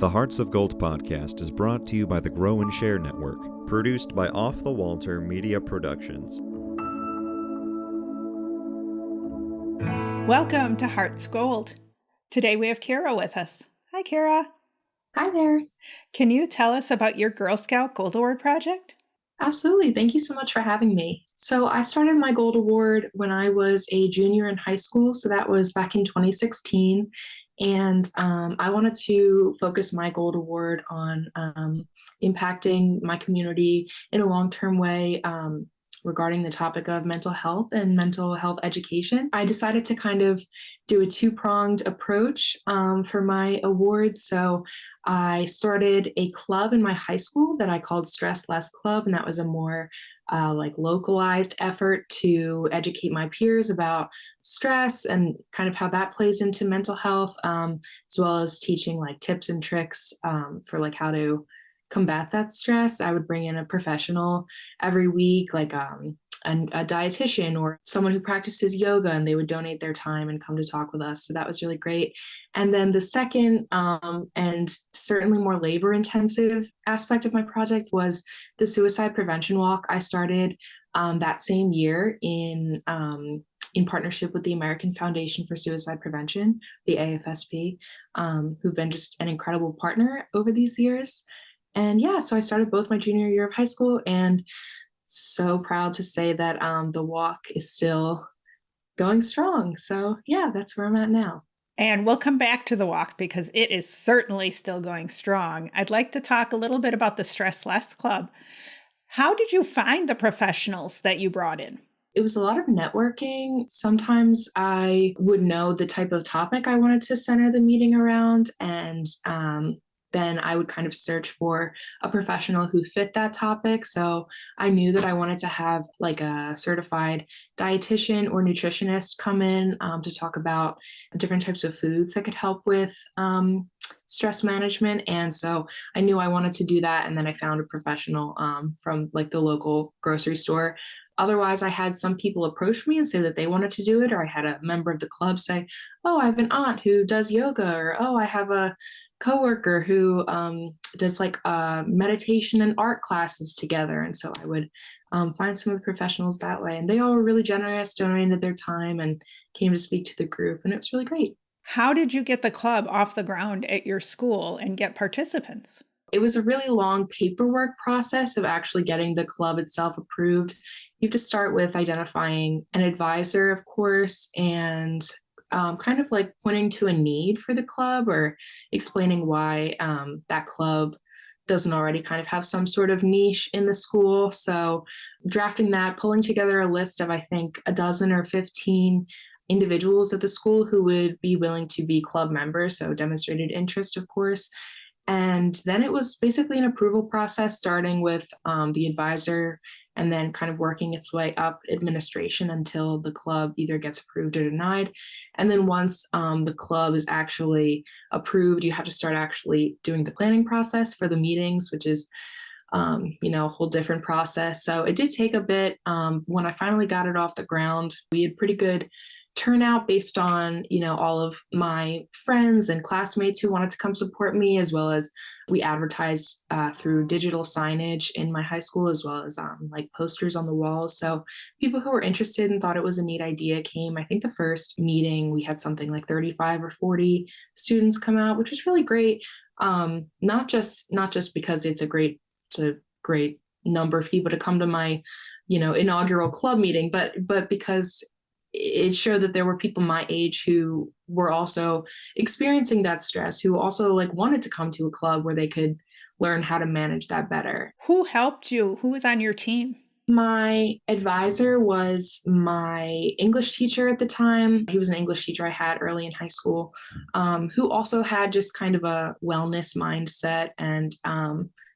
The Hearts of Gold podcast is brought to you by the Grow and Share Network, produced by Off the Walter Media Productions. Welcome to Hearts Gold. Today we have Kyra with us. Hi, Kyra. Hi there. Can you tell us about your Girl Scout Gold Award project? Absolutely. Thank you so much for having me. So I started my Gold Award when I was a junior in high school. So that was back in 2016. And I wanted to focus my Gold Award on impacting my community in a long-term way regarding the topic of mental health and mental health education. I decided to kind of do a two-pronged approach for my award. So I started a club in my high school that I called Stress Less Club, and that was a more localized effort to educate my peers about stress and kind of how that plays into mental health, as well as teaching like tips and tricks for like how to combat that stress. I would bring in a professional every week, like a dietitian or someone who practices yoga, and they would donate their time and come to talk with us. So that was really great. And then the second and certainly more labor intensive aspect of my project was the suicide prevention walk. I started that same year in partnership with the American Foundation for Suicide Prevention, the AFSP, who've been just an incredible partner over these years. And yeah, so I started both my junior year of high school, and so proud to say that the walk is still going strong. So yeah, that's where I'm at now. And we'll come back to the walk because it is certainly still going strong. I'd like to talk a little bit about the Stress Less Club. How did you find the professionals that you brought in? It was a lot of networking. Sometimes I would know the type of topic I wanted to center the meeting around, and then I would kind of search for a professional who fit that topic. So I knew that I wanted to have like a certified dietitian or nutritionist come in to talk about different types of foods that could help with stress management. And so I knew I wanted to do that. And then I found a professional from like the local grocery store. Otherwise, I had some people approach me and say that they wanted to do it, or I had a member of the club say, oh, I have an aunt who does yoga, or oh, I have a coworker who does like meditation and art classes together. And so I would find some of the professionals that way. And they all were really generous, donated their time, and came to speak to the group. And it was really great. How did you get the club off the ground at your school and get participants? It was a really long paperwork process of actually getting the club itself approved. You have to start with identifying an advisor, of course, and kind of like pointing to a need for the club or explaining why that club doesn't already kind of have some sort of niche in the school. So drafting that, pulling together a list of, I think, a dozen or 15 individuals at the school who would be willing to be club members. So demonstrated interest, of course. And then it was basically an approval process, starting with the advisor and then kind of working its way up administration until the club either gets approved or denied. And then once the club is actually approved, you have to start actually doing the planning process for the meetings, which is a whole different process. So it did take a bit. When I finally got it off the ground, we had pretty good turnout based on, all of my friends and classmates who wanted to come support me, as well as we advertised through digital signage in my high school, as well as like posters on the walls. So people who were interested and thought it was a neat idea came. I think the first meeting we had something like 35 or 40 students come out, which was really great. Not just because it's a great number of people to come to my, inaugural club meeting, but because it showed that there were people my age who were also experiencing that stress, who also like wanted to come to a club where they could learn how to manage that better. Who helped you? Who was on your team? My advisor was my English teacher at the time. He was an English teacher I had early in high school, who also had just kind of a wellness mindset and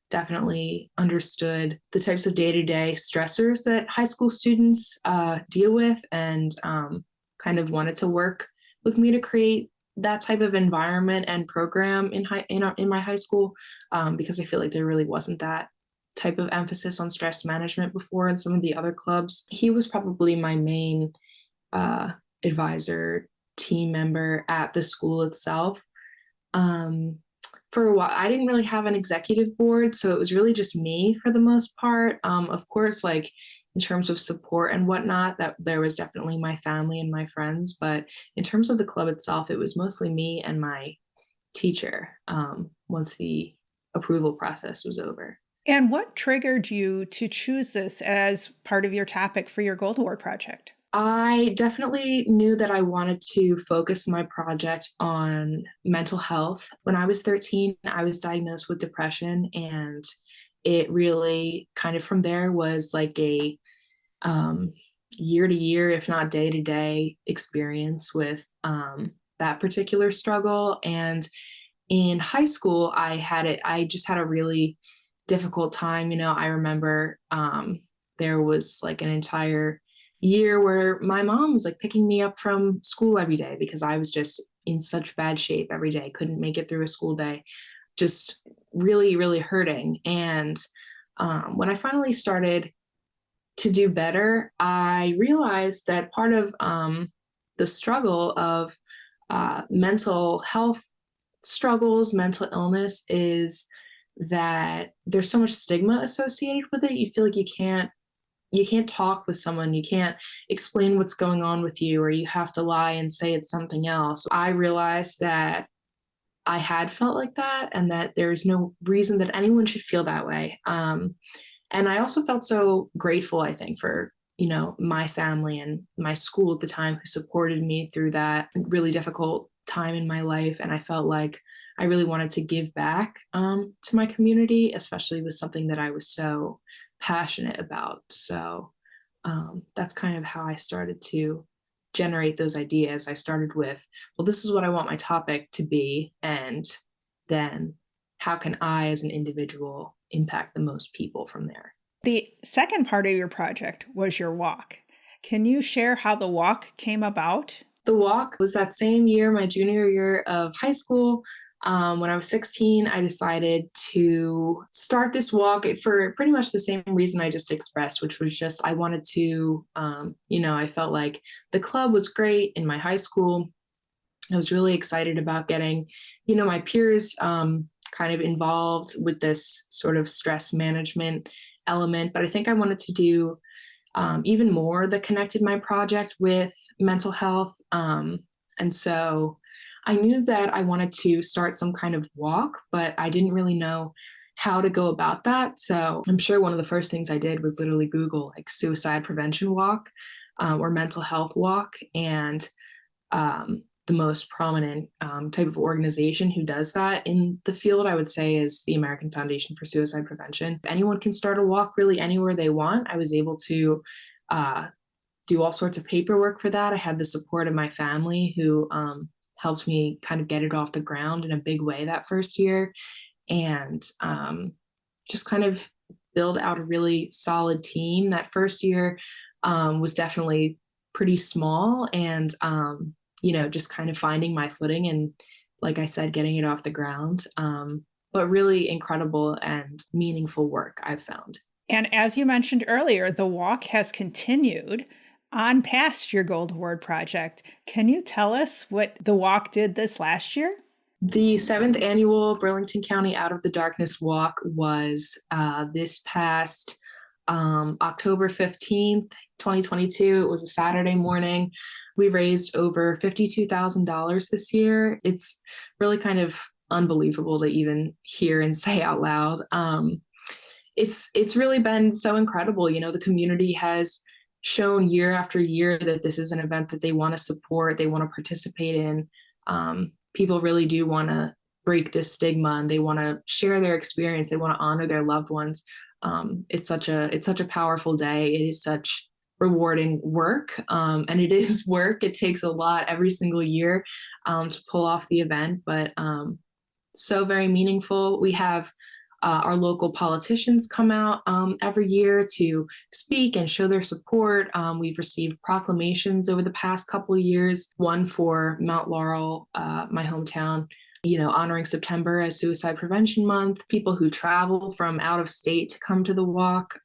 definitely understood the types of day-to-day stressors that high school students deal with, and kind of wanted to work with me to create that type of environment and program in my high school, because I feel like there really wasn't that type of emphasis on stress management before in some of the other clubs. He was probably my main advisor team member at the school itself. for a while, I didn't really have an executive board, so it was really just me for the most part. Of course, like in terms of support and whatnot, that there was definitely my family and my friends, but in terms of the club itself, it was mostly me and my teacher once the approval process was over. And what triggered you to choose this as part of your topic for your Gold Award project? I definitely knew that I wanted to focus my project on mental health. When I was 13, I was diagnosed with depression, and it really kind of from there was like a um, year to year, if not day to day experience with that particular struggle. And in high school, I just had a really difficult time. I remember there was like an entire year where my mom was like picking me up from school every day because I was just in such bad shape every day, couldn't make it through a school day, just really, really hurting. And when I finally started to do better, I realized that part of the struggle of mental health struggles, mental illness, is that there's so much stigma associated with it. You feel like you can't talk with someone, you can't explain what's going on with you, or you have to lie and say it's something else. I realized that I had felt like that, and that there's no reason that anyone should feel that way. And I also felt so grateful, I think, for my family and my school at the time who supported me through that really difficult time in my life. And I felt like I really wanted to give back to my community, especially with something that I was so passionate about. So that's kind of how I started to generate those ideas. I started with, well, this is what I want my topic to be. And then how can I, as an individual, impact the most people from there? The second part of your project was your walk. Can you share how the walk came about? The walk was that same year, my junior year of high school. When I was 16, I decided to start this walk for pretty much the same reason I just expressed, which was just I wanted to, I felt like the club was great in my high school. I was really excited about getting, my peers kind of involved with this sort of stress management element. But I think I wanted to do even more that connected my project with mental health. And so I knew that I wanted to start some kind of walk, but I didn't really know how to go about that. So I'm sure one of the first things I did was literally Google like suicide prevention walk or mental health walk. And the most prominent type of organization who does that in the field, I would say, is the American Foundation for Suicide Prevention. Anyone can start a walk really anywhere they want. I was able to do all sorts of paperwork for that. I had the support of my family who helped me kind of get it off the ground in a big way that first year, and just kind of build out a really solid team. That first year was definitely pretty small, and just kind of finding my footing and, like I said, getting it off the ground. But really incredible and meaningful work I've found. And as you mentioned earlier, the walk has continued on past your Gold Award project. Can you tell us what the walk did this last year? The seventh annual Burlington County Out of the Darkness Walk was this past October 15th, 2022. It was a Saturday morning. We raised over $52,000 this year. It's really kind of unbelievable to even hear and say out loud. It's really been so incredible. The community has shown year after year that this is an event that they want to support, they want to participate in. People really do want to break this stigma, and they want to share their experience. They want to honor their loved ones. It's such a powerful day. It is such rewarding work, and it is work. It takes a lot every single year to pull off the event, but so very meaningful. We have our local politicians come out every year to speak and show their support. We've received proclamations over the past couple of years, one for Mount Laurel, my hometown, honoring September as Suicide Prevention Month, people who travel from out of state to come to the walk.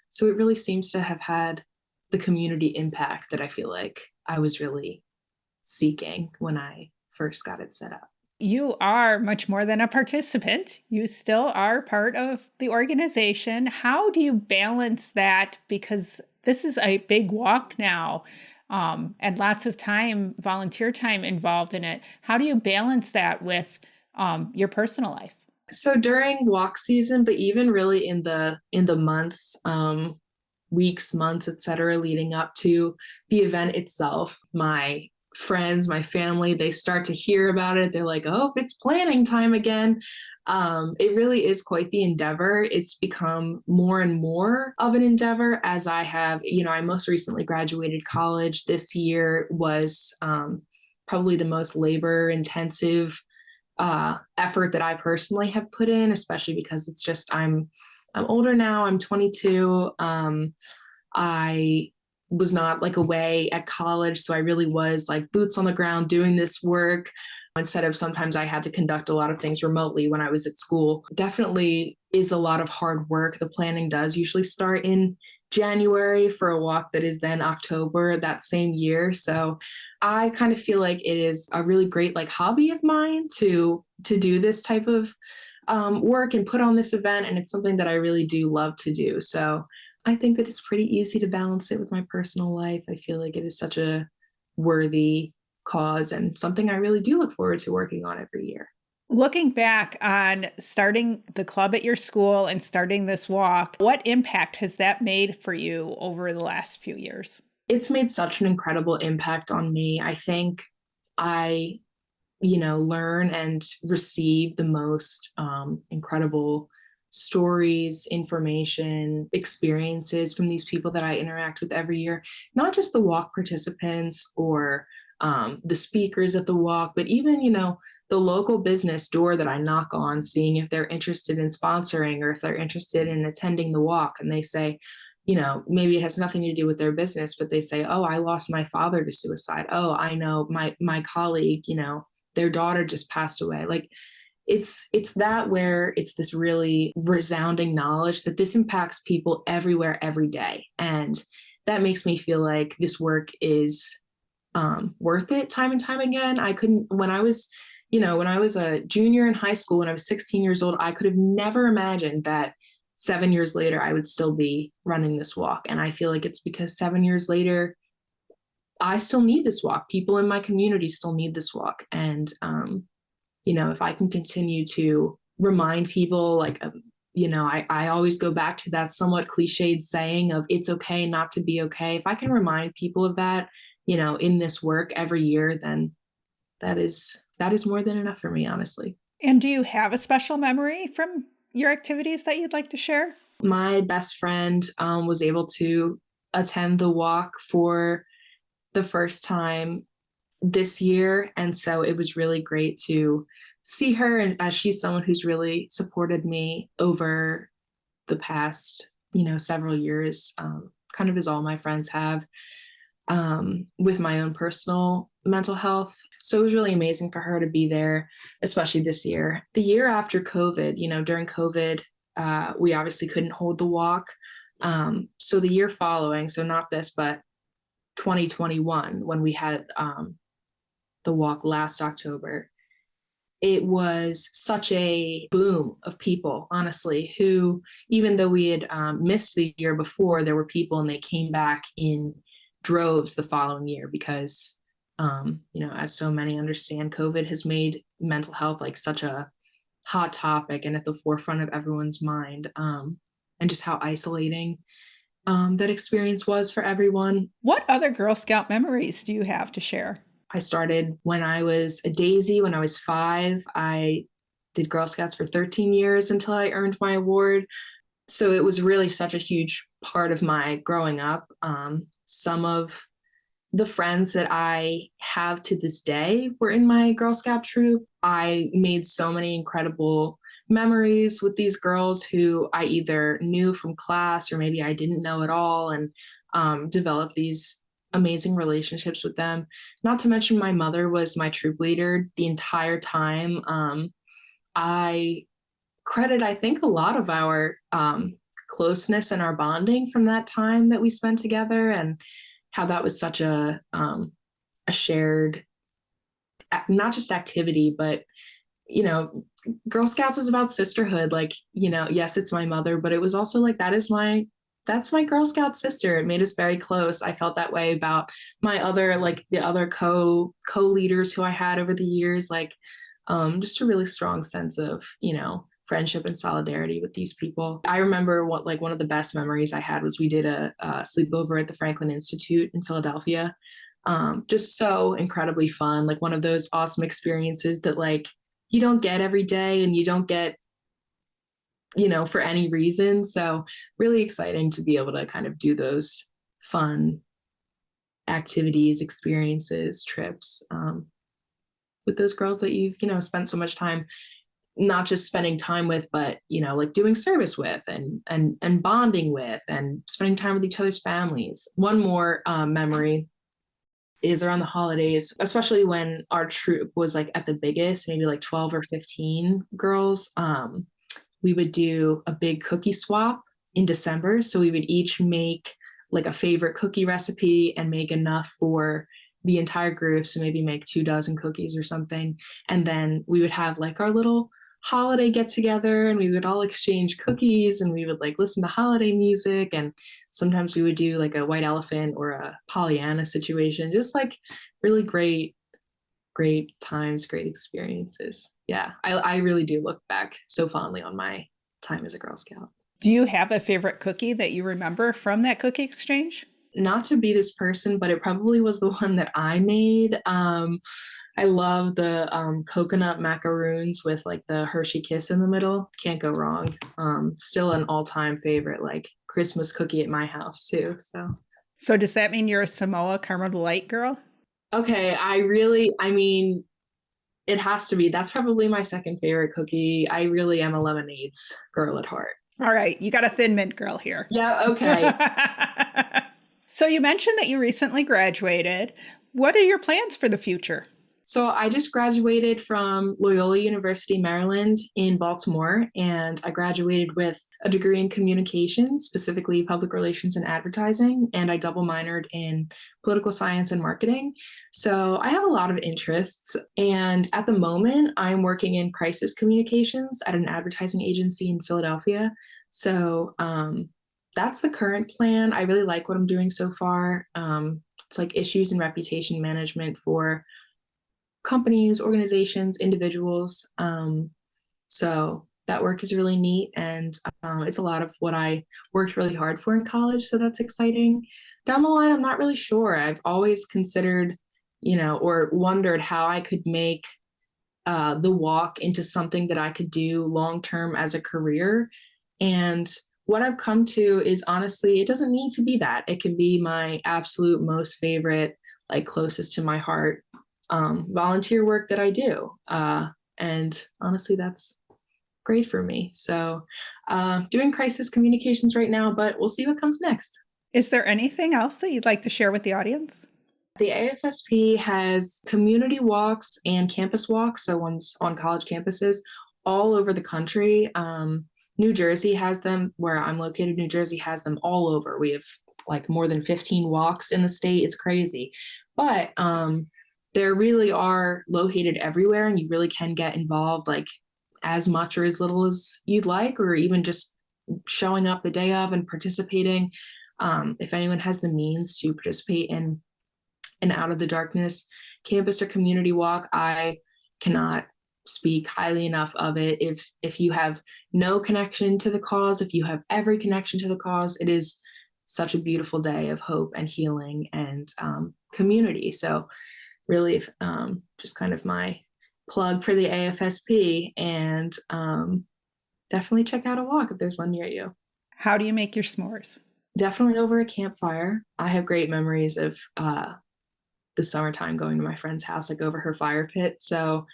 So it really seems to have had the community impact that I feel like I was really seeking when I first got it set up. You are much more than a participant. You still are part of the organization. How do you balance that? Because this is a big walk now, and lots of time, volunteer time involved in it. How do you balance that with your personal life? So during walk season, but even really in the months, weeks, months, etc., leading up to the event itself, my friends, my family, they start to hear about it. They're like, "Oh, it's planning time again." It really is quite the endeavor. It's become more and more of an endeavor as I have, I most recently graduated college. This year was probably the most labor intensive effort that I personally have put in, especially because it's just I'm older now. I'm 22. I was not like away at college, so I really was like boots on the ground doing this work instead of sometimes I had to conduct a lot of things remotely when I was at school. Definitely is a lot of hard work. The planning does usually start in January for a walk that is then October that same year. So I kind of feel like it is a really great like hobby of mine to do this type of work and put on this event, and it's something that I really do love to do. So I think that it's pretty easy to balance it with my personal life. I feel like it is such a worthy cause and something I really do look forward to working on every year. Looking back on starting the club at your school and starting this walk, what impact has that made for you over the last few years? It's made such an incredible impact on me. I think I, learn and receive the most incredible stories, information, experiences from these people that I interact with every year, not just the walk participants or the speakers at the walk, but even, the local business door that I knock on, seeing if they're interested in sponsoring or if they're interested in attending the walk. And they say, maybe it has nothing to do with their business, but they say, "Oh, I lost my father to suicide. Oh, I know my colleague, their daughter just passed away." Like it's that where it's this really resounding knowledge that this impacts people everywhere every day. And that makes me feel like this work is worth it time and time again. I couldn't, when I was a junior in high school, when I was 16 years old, I could have never imagined that 7 years later, I would still be running this walk. And I feel like it's because 7 years later, I still need this walk. People in my community still need this walk. And, if I can continue to remind people, like, I always go back to that somewhat cliched saying of it's okay not to be okay. If I can remind people of that, in this work every year, then that is more than enough for me, honestly. And do you have a special memory from your activities that you'd like to share? My best friend was able to attend the walk for the first time this year. And so it was really great to see her. And as she's someone who's really supported me over the past, several years, kind of as all my friends have, with my own personal mental health. So it was really amazing for her to be there, especially this year. The year after COVID, during COVID, we obviously couldn't hold the walk. So the year following, so not this, but 2021, when we had the walk last October, it was such a boom of people, honestly, who, even though we had missed the year before, there were people and they came back in droves the following year because, as so many understand, COVID has made mental health like such a hot topic and at the forefront of everyone's mind, and just how isolating that experience was for everyone. What other Girl Scout memories do you have to share? I started when I was a daisy, when I was 5. I did Girl Scouts for 13 years until I earned my award. So it was really such a huge part of my growing up. Some of the friends that I have to this day were in my Girl Scout troop. I made so many incredible memories with these girls who I either knew from class or maybe I didn't know at all, and developed these amazing relationships with them. Not to mention, my mother was my troop leader the entire time. I credit, I think, a lot of our closeness and our bonding from that time that we spent together, and how that was such a shared not just activity, but, you know, Girl Scouts is about sisterhood. Like, you know, yes, it's my mother, but it was also like, that's my Girl Scout sister. It made us very close. I felt that way about my other, like the other co-leaders who I had over the years, like, just a really strong sense of, you know, friendship and solidarity with these people. I remember one of the best memories I had was we did a sleepover at the Franklin Institute in Philadelphia. Just so incredibly fun, like one of those awesome experiences that like you don't get every day and you don't get, you know, for any reason. So really exciting to be able to kind of do those fun activities, experiences, trips with those girls that you've, you know, spent so much time, not just spending time with, but, you know, like doing service with and bonding with and spending time with each other's families. One more memory is around the holidays, especially when our troop was like at the biggest, maybe like 12 or 15 girls. We would do a big cookie swap in December. So we would each make like a favorite cookie recipe and make enough for the entire group. So maybe make 24 cookies or something. And then we would have like our little holiday get together and we would all exchange cookies and we would like listen to holiday music. And sometimes we would do like a white elephant or a Pollyanna situation, just like really great times, great experiences. Yeah, I really do look back so fondly on my time as a Girl Scout. Do you have a favorite cookie that you remember from that cookie exchange? Not to be this person, but it probably was the one that I made. I love the coconut macaroons with like the Hershey Kiss in the middle. Can't go wrong. Still an all-time favorite, like Christmas cookie at my house too. So does that mean you're a Samoa caramel delight girl? Okay, I mean, it has to be. That's probably my second favorite cookie. I really am a lemonades girl at heart. All right, you got a Thin Mint girl here. Yeah, okay. So you mentioned that you recently graduated. What are your plans for the future? So I just graduated from Loyola University, Maryland in Baltimore, and I graduated with a degree in communications, specifically public relations and advertising, and I double minored in political science and marketing. So I have a lot of interests, and at the moment, I'm working in crisis communications at an advertising agency in Philadelphia. So that's the current plan. I really like what I'm doing so far. It's like issues and reputation management for companies, organizations, individuals. So that work is really neat. And it's a lot of what I worked really hard for in college. So that's exciting. Down the line, I'm not really sure. I've always considered, you know, or wondered how I could make the walk into something that I could do long term as a career. And what I've come to is honestly, it doesn't need to be that. It can be my absolute most favorite, like closest to my heart volunteer work that I do. And honestly, that's great for me. So doing crisis communications right now, but we'll see what comes next. Is there anything else that you'd like to share with the audience? The AFSP has community walks and campus walks, so ones on college campuses all over the country. New Jersey has them, where I'm located. New Jersey has them all over. We have like more than 15 walks in the state. It's crazy. But there really are located everywhere, and you really can get involved like as much or as little as you'd like, or even just showing up the day of and participating. If anyone has the means to participate in an Out of the Darkness campus or community walk, I cannot speak highly enough of it. If you have no connection to the cause, if you have every connection to the cause, it is such a beautiful day of hope and healing and community. So really just kind of my plug for the AFSP, and definitely check out a walk if there's one near you. How do you make your s'mores? Definitely over a campfire. I have great memories of the summertime going to my friend's house, like over her fire pit. So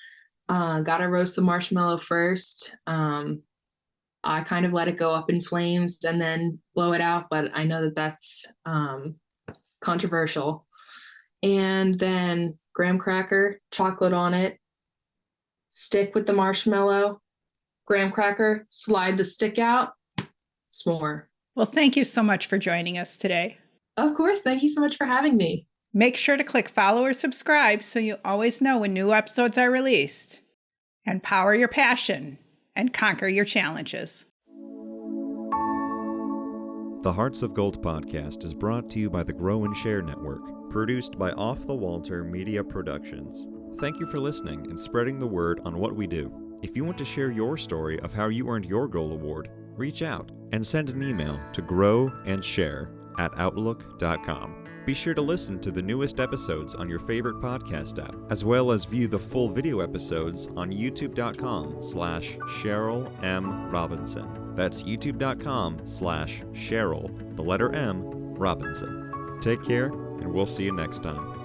gotta roast the marshmallow first. I kind of let it go up in flames and then blow it out, but I know that that's controversial. And then graham cracker, chocolate on it, stick with the marshmallow, graham cracker, slide the stick out, s'more. Well, thank you so much for joining us today. Of course. Thank you so much for having me. Make sure to click follow or subscribe so you always know when new episodes are released. And power your passion and conquer your challenges. The Hearts of Gold podcast is brought to you by the Grow and Share Network, produced by Off the Walter Media Productions. Thank you for listening and spreading the word on what we do. If you want to share your story of how you earned your Gold Award, reach out and send an email to growandsshare@outlook.com. Be sure to listen to the newest episodes on your favorite podcast app, as well as view the full video episodes on youtube.com/Cheryl M. Robinson. That's youtube.com/Cheryl, the letter M, Robinson. Take care, and we'll see you next time.